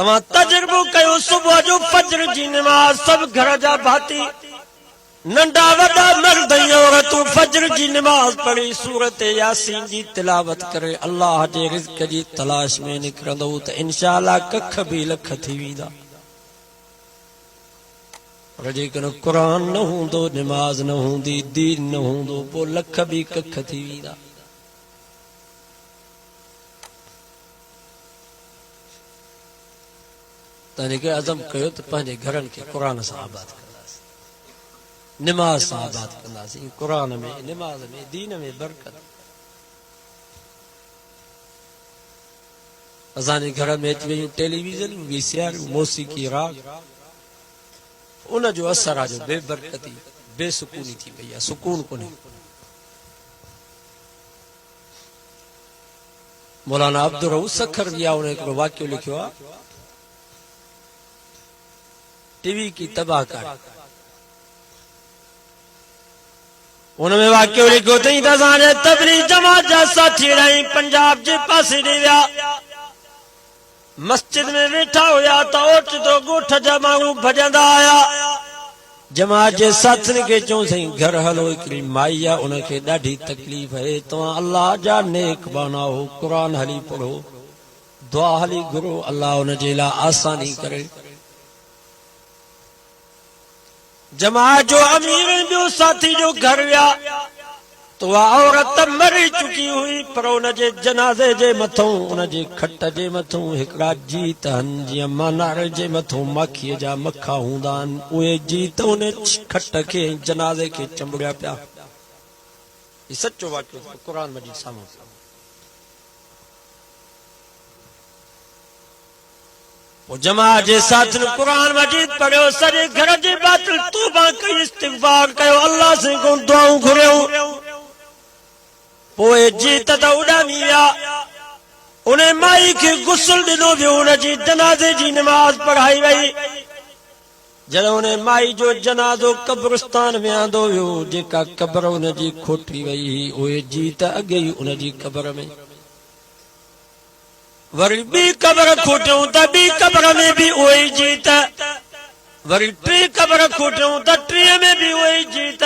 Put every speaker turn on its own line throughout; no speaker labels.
तव्हां तजुर्बो कयो सुबुह जो फजर जी नमाज सब घर जा भाती नंढा वॾा मर्द ऐं औरतूं फजर जी नमाज पढ़ी सूरत यासीन जी तिलावत करे अल्लाह जे रिज़्क़ जी तलाश में निकिरंदो त इंशाअल्लाह कख भी लख थी वेंदा। पर जेकॾहिं क़ुर न हूंदो नमाज न हूंदी दीन न हूंदो पोइ लख भी कख थी वेंदा। तंहिंखे अज़म कयो त पंहिंजे घरनि खे क़ुर सां आबाद कंदासीं, नमाज सां आबाद कंदासीं। क़ुर में नमाज में दीन में बरकत। असांजे घर में अची वयूं टेलीविज़न वीसीआर मौसीक़ी राग, उन जो असर आहे जो बेबरकती बेसुकूनी थी वई आहे, सुकून कोन्हे। मौलाना अब्दुल रऊफ़ सखर विया उन हिकिड़ो वाक़ियो लिखियो आहे, टीवी की तबाहकारी। उनमें वाक़ियो लिखियो अथई त असांजे तबलीग जमात जा साथी रही पंजाब जे पासे ॾे विया, मस्जिद में वेठा हुया त ओचितो ॻोठ जा माण्हू भॼंदा आया। जमात जे साथियुनि खे चऊंसई घर हलो, हिकिड़ी माई आहे उनखे ॾाढी तकलीफ़ आहे, तव्हां अल्लाह जा नेक बाना हो, क़ुर हली पढ़ो, दुआ हली घुरो, अल्लाह उन जे लाइ आसानी करे। जमात जो अमीर ॿियो साथी जो घर विया तो वह औरत मरी चुकी हुई, पर उनजे जनाज़े जे मथों उनजे खट जे मथों हिकिड़ा जीत आहिनि, जीअं मानार जे मथों माखीअ जा मखा हूंदा आहिनि, उहे जीत उन खट खे जनाज़े खे चंबड़िया पिया। ही सचो वाक़ियो क़ुर मजीद साम्हूं। जमात जे साथियुनि क़ुर मजीद पढ़ियो, सॼे घर जे बातिल तौबा कई, इस्तिग़फ़ार कयो, अल्लाह से को दुआऊं घुरियूं। पोइ जीत त उॾामी विया। उन माई खे गुस्ल ॾिनो वियो, उनजी जनाज़े जी नमाज पढ़ाई वई। जॾहिं उन माई जो जनाज़ो कब्रिस्तान में आंदो वियो, जेका क़ब्र उनजी खोटी वई हुई, उहे जीत अॻे ई उनजी क़ब्र में। वरी ॿी क़ब्र खोटियूं त ॿी क़ब्र में भी उहे जीत, वरी टी क़ब्र खोटियूं त टीह में भी उहे जीत।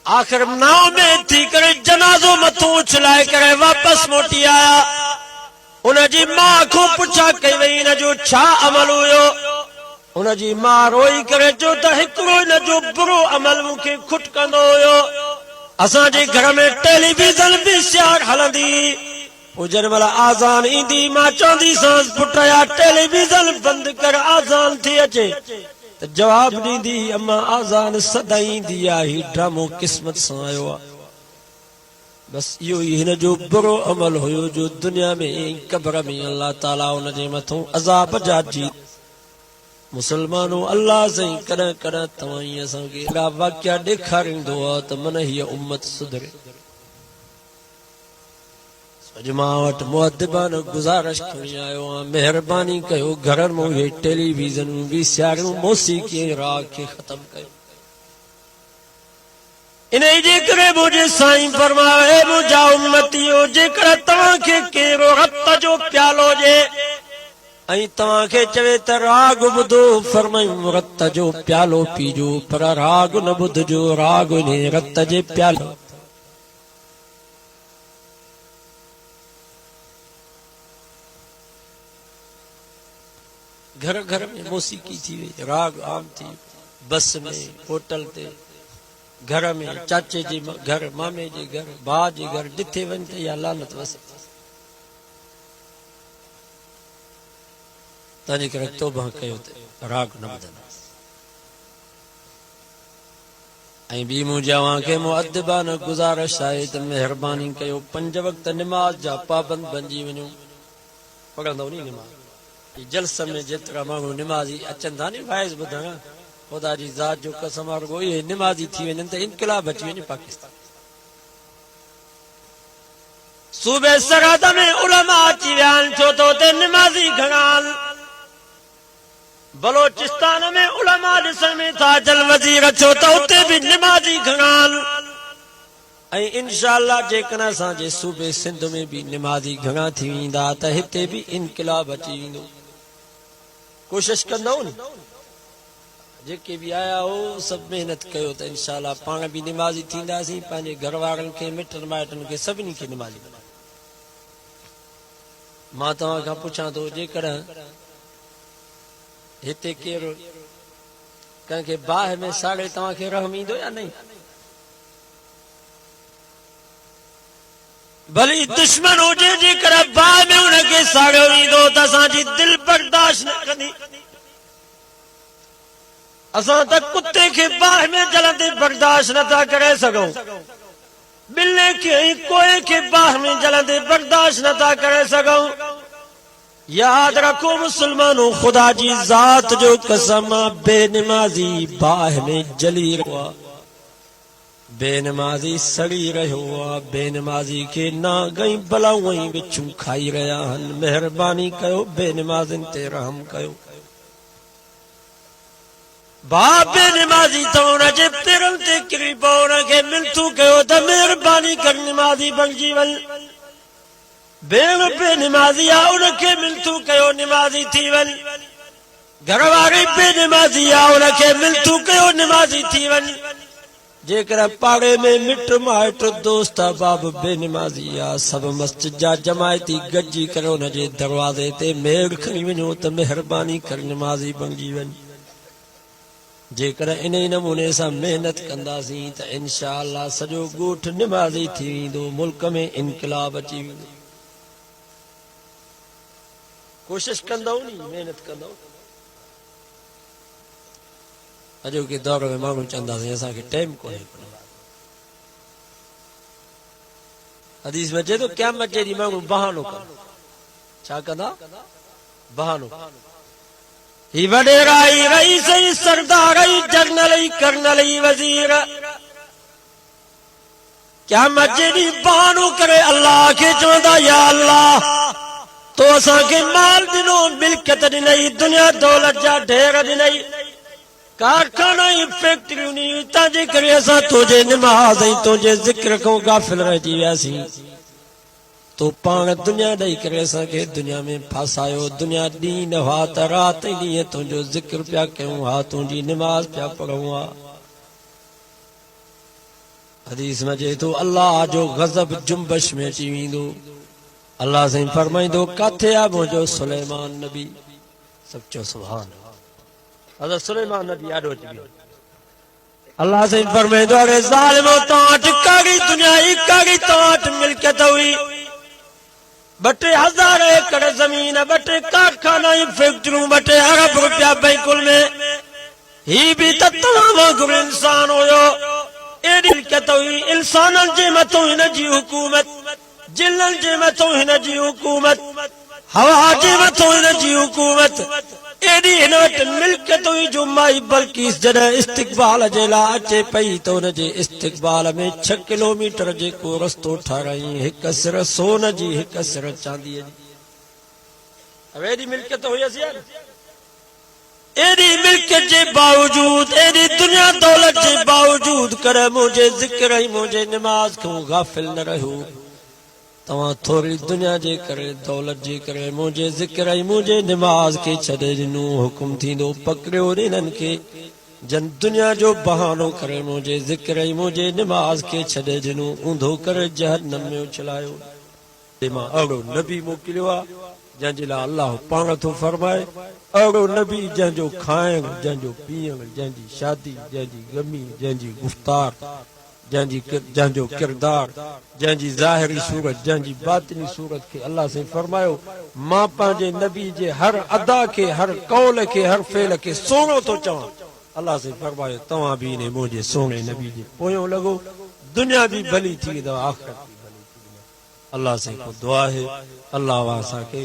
आख़िर नाव में थी करे जनाज़ो मथों उछलाए करे वापस मोटी आया। उनजी मां खां पुछा कई वई इन जो छा अमल हुयो। उनजी मां रोई करे चयो त हिकिड़ो इन जो बुरो अमल मूंखे खुटकंदो हुयो। असांजे घर में टेलीविज़न भी सियार हलंदी, पोइ जंहिं महिल आज़ान ईंदी मां चवंदी सांस पुट या टेलीविज़न बंदि कर, आज़ान थी अचे त जवाब ॾींदी अम्मा आज़ान सदाईं ईंदी आहे, ही ड्रामो क़िस्मत सां आयो आहे। बस इहो ई हिन जो बुरो अमल हुयो जो दुनिया में क़ब्र में अल्लाह ताला उन जे मथों अज़ाब जा जीत। मुसलमानो अल्लाह साईं कॾहिं कॾहिं तव्हां ई असांखे अहिड़ा वाक़िया ॾेखारींदो आहे त मन हीअ उम्मत सुधरे। अॼु मां वटि मुअद्दिबान गुज़ारिश खणी आयो आहियां, महिरबानी कयो घरनि में इहे टेलीविज़न वीसीआरूं मौसीक़ी राग खे ख़तम कयो। इन जे करे मुंहिंजे साईं फरमाए मुंहिंजा उम्मतियो, जेकर तव्हांखे कहिड़ो रत जो प्यालो हुजे ऐं तव्हांखे चवे त राग ॿुधो, फरमायूं रत जो प्यालो पीजो, पर राग न ॿुधजो, राग इन रत जे प्यालो। घर घर में मौसीक़ी थी वई, राग आम थी, बस में, होटल ते, घर में, चाचे जे घर, मामे जे घर, भाउ जे घर, जिथे वञ त इहा लानत वसे। तंहिंजे करे तौबा कयो त राग न ॿुधंदासीं। ऐं ॿी मूं जवांखे मुअद्दिबान गुज़ारिश आहे त महिरबानी कयो 5 वक़्त निमाज़ जा पाबंद बणिजी वञो। पढ़ंदव नी निमाज़ जलसन में जेतिरा माण्हू निमाज़ी अचनि था नी वाइज़ ॿुधण, ख़ुदा जी ज़ात जो कसम रुॻो इहे निमाज़ी थी वञनि त इनक़िलाब अची वञे पाकिस्तान। सूबे सरहद में उलमा अची विया आहिनि, छो त हुते निमाज़ी घणा आहिनि। बलोचिस्तान में उलमा ॾिसण में था अचनि वज़ीर, छो त हुते भी निमाज़ी घणा आहिनि। ऐं इंशाअल्लाह जेकॾहिं असांजे सूबे सिंध में भी निमाज़ी घणा थी वेंदा त हिते भी इनक़िलाब अची वेंदो। कोशिश कंदो न जेके भी आया हो सब मेहनत कयो त इंशाअल्लाह पाण भी निमाज़ी थींदासीं पंहिंजे घर वारनि खे मिटनि माइटनि खे सभिनी खे निमाज़ी बनाए मां तव्हां खां पुछां थो जेकर हिते केरु कंहिंखे बाहि में साड़े तव्हांखे रहम ईंदो या नहीं भली दुश्मन हुजे जेकर बाहि में उनखे साड़ियो ईंदो त असांजी दिलि बर्दाश्त न कंदी असां त कुत्ते खे बाहि में जलंदे बर्दाश्त नथा करे सघूं बिल्ले खे कोए खे बाहि में जलंदे बर्दाश्त नथा करे सघूं याद रखो मुसलमानों खुदा जी ज़ात जो कसम बेनमाज़ी बाहि में जली रहियो आहे बेनमाज़ी सड़ी रहियो आहे बेनमाज़ी खे नागई बलाऊं ऐं विछूं खाई रहिया आहिनि महिरबानी कयो बेनमाज़िन ते रहम कयो बाप नमाज़ी तो उनजे पेरनि ते किरी पओ उनखे मिनतू कयो त महिरबानी कर नमाज़ी बणिजी वञ भेण बेनमाज़ी आहे उनखे मिनतू कयो नमाज़ी थी वञ घर वारी बेनमाज़ी आहे उनखे मिनतू कयो नमाज़ी थी वञ जेकर पाड़े में मिट माइट दोस्त बाब बेनमाज़ी आहे सभु मस्जिद जा जमायती गॾिजी करे उनजे दरवाज़े ते मेड़ खणी वञो त महिरबानी कर नमाज़ी बणिजी वञ जेकर इन नमूने सां मेहनत कंदासीं त इंशाअल्लाह सॼो ॻोठ निमाज़ी थी वेंदो मुल्क में इनकलाब अची वेंदो कोशिश कंदो नी मेहनत कंदो अॼोके दौर में माण्हू चवंदासीं असांखे टाइम कोन्हे हदीस में चए थो क़यामत जे ॾींहुं माण्हू बहानो कंदा छा कंदा बहानो ही वडेराई रईस सरदार जनरल कर्नल वजीर क़यामत जे ॾींहुं बहानो करे अल्लाह खे चवंदा या अल्लाह तो असांखे माल ॾिनो मिल्कियत ॾिनई दुनिया दौलत जा ढेर ॾिनई कारखाना फैक्ट्रियूं ॾिनई तंहिंजे करे असां तुंहिंजे निमाज़ ऐं तुंहिंजे ज़िक्र खां गाफ़िल रहिजी वियासीं तो पाण दुनिया ॾेई करे असांखे दुनिया में फासायो दुनिया ॾींहुं न हुआ त राति ॾींहुं तुंहिंजो ज़िक्र पिया कयूं हा तुंहिंजी निमाज़ पिया पढ़ूं हा हदीस में चए थो अल्लाह जो गज़ब जुंबश में अची वेंदो अल्लाह साईं फरमाईंदो किथे आहे मुंहिंजो सुलेमान नबी सभु चओ सुभान हज़रत सुलेमान नबी ॾाढो अची वियो अल्लाह साईं फरमाईंदो अरे ज़ालिमो तव्हां वटि काड़ी दुनिया ई काड़ी तव्हां वटि मिल्कियत हुई 2000 एकड़ ज़मीन 2 कारखाना फैक्ट्रियूं 2 अरब रुपया बैंकुल में ही भी त तव्हां वांगुरु इंसान हुयो एॾी मिल्कियत हुई इंसाननि जे मथां हिन जी हुकूमत जिन्ननि जे मथां हिन जी हुकूमत हवा जे मथां हिन जी हुकूमत एॾी हिन वटि मिल्कियत हुई जो माई बल्किस जॾहिं इस्तिक़बाल जे लाइ अचे पई त हुनजे इस्तिक़बाल में 6 किलोमीटर जेको रस्तो ठारायईं हिक सिर सोन जी हिक सिर चांदीअ जी एॾी मिल्कियत हुयसि यार एॾी मिल्कियत जे बावजूद एॾी दुनिया दौलत जे बावजूद कर मुंहिंजे ज़िक्र ऐं मुंहिंजे निमाज़ खां गाफ़िल न रहियो तव्हां थोरी दुनिया जे करे दौलत जे करे मुंहिंजे ज़िक्र ऐं मुंहिंजे निमाज़ खे छॾे ॾिनो हुकुम थींदो पकड़ियो इन्हनि खे जन दुनिया जो बहानो करे मुंहिंजे ज़िक्र ऐं मुंहिंजे निमाज़ खे छॾे ॾिनो ऊंधो करे जहन्नम में उछलायो मां अहिड़ो नबी मोकिलियो आहे जंहिंजे लाइ अल्लाह पाण थो फरमाए अहिड़ो नबी जंहिंजो खाइण जंहिंजो पीअण जंहिंजी शादी जंहिंजी गमी जंहिंजी गुफ़्तार जंहिंजो किरदार जंहिंजी ज़ाहिरी सूरत जंहिंजी बातिनी सूरत खे अल्लाह साईं फरमायो मां पंहिंजे नबी जे हर अदा खे हर कौल खे हर फेल खे सोनो थो चवां अल्लाह साईं फरमायो तव्हां बि इन मुंहिंजे सोने नबी जे पोयों लॻो दुनिया भी भली थी वेंदव आख़िरत भी भली थी वेंदव अल्लाह साईं को दुआ है अल्लाह असांखे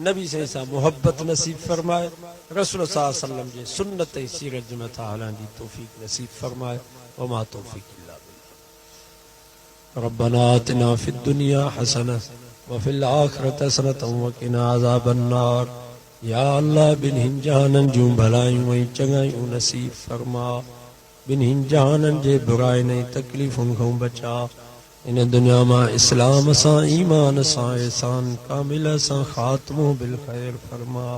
नबी साईं सां मोहब्बत नसीब फरमाए रसूल सल्लल्लाहु अलैहि वसल्लम जे सुन्नत ऐं सीरत जे मथां हलण जी तौफ़ीक़ नसीब फरमाए वमा तौफ़ीक़ रब्बना आतिना फिद दुनिया हसना व फिल आखिरति हसनतन व क़िना अज़ाबन्नार या अल्लाह बिन्हिनि जहाननि जूं भलायूं ऐं चङायूं नसीब फरमा बिन्हिनि जहाननि जे बुराइनि ऐं तकलीफ़ुनि खां बचा इन दुनिया मां इस्लाम सां ईमान सां ihsan कामिल सां ख़ात्मो बिल ख़ैर फरमा